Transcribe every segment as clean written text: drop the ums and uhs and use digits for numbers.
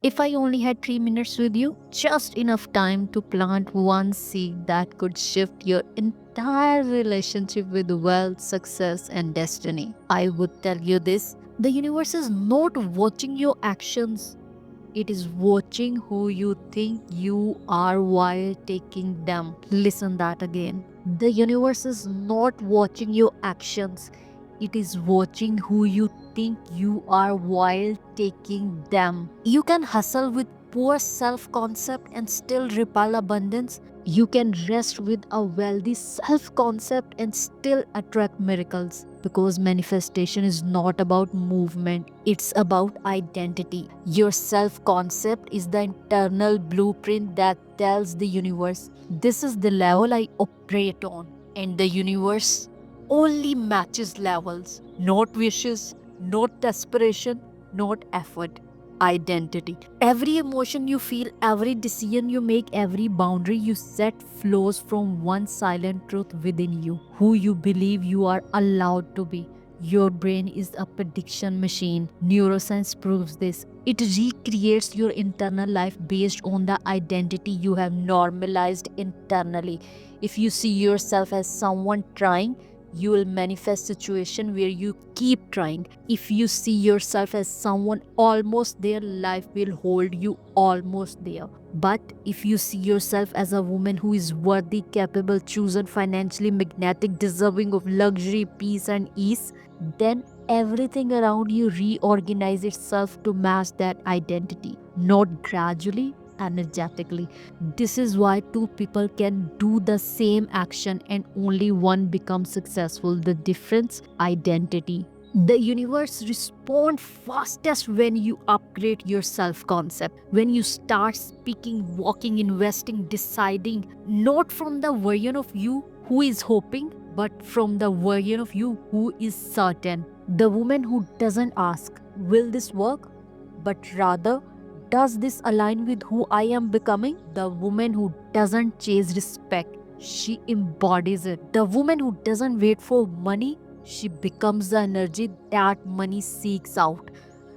If I only had 3 minutes with you, just enough time to plant one seed that could shift your entire relationship with wealth, success, and destiny, I would tell you this: the universe is not watching your actions, it is watching who you think you are while taking them. Listen that again. The universe is not watching your actions, it is watching who you think you are while taking them. You can hustle with poor self concept and still repel abundance. You can rest with a wealthy self concept and still attract miracles. Because manifestation is not about movement, it's about identity. Your self concept is the internal blueprint that tells the universe, this is the level I operate on. And the universe only matches levels, not wishes, not desperation, not effort. Identity. Every emotion you feel, every decision you make, every boundary you set flows from one silent truth within you: who you believe you are allowed to be. Your brain is a prediction machine. Neuroscience proves this. It recreates your internal life based on the identity you have normalized internally. If you see yourself as someone trying, you will manifest situation where you keep trying. If you see yourself as someone almost there, life will hold you almost there. But if you see yourself as a woman who is worthy, capable, chosen, financially magnetic, deserving of luxury, peace and ease, then everything around you reorganize itself to match that identity, not gradually, energetically. This is why two people can do the same action and only one becomes successful. The difference: identity. The universe responds fastest when you upgrade your self concept, when you start speaking, walking, investing, deciding, not from the version of you who is hoping, but from the version of you who is certain. The woman who doesn't ask, will this work? But rather, does this align with who I am becoming? The woman who doesn't chase respect, she embodies it. The woman who doesn't wait for money, she becomes the energy that money seeks out.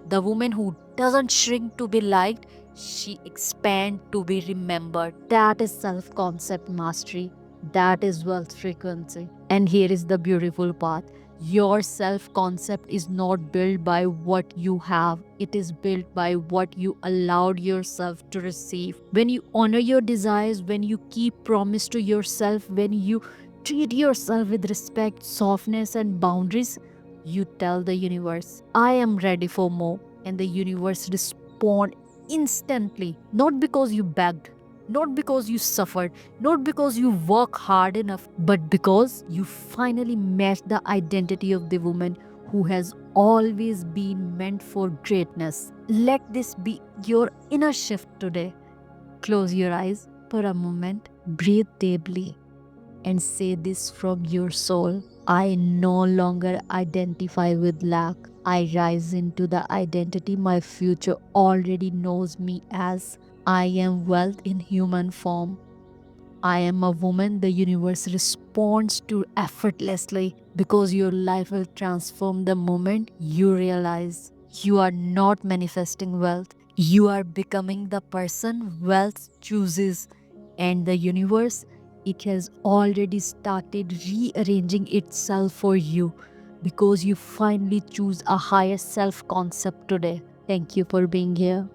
The woman who doesn't shrink to be liked, she expands to be remembered. That is self concept mastery. That is wealth frequency. And here is the beautiful part: your self concept is not built by what you have, it is built by what you allowed yourself to receive. When you honor your desires, when you keep promise to yourself, when you treat yourself with respect, softness, and boundaries, you tell the universe, I am ready for more. And the universe responds instantly. Not because you begged, not because you suffered, not because you work hard enough, but because you finally match the identity of the woman who has always been meant for greatness. Let this be your inner shift today. Close your eyes for a moment, breathe deeply, and say this from your soul: I no longer identify with lack. I rise into the identity my future already knows me as. I am wealth in human form. I am a woman the universe responds to effortlessly, because your life will transform the moment you realize you are not manifesting wealth. You are becoming the person wealth chooses, and the universe, it has already started rearranging itself for you because you finally choose a higher self concept today. Thank you for being here.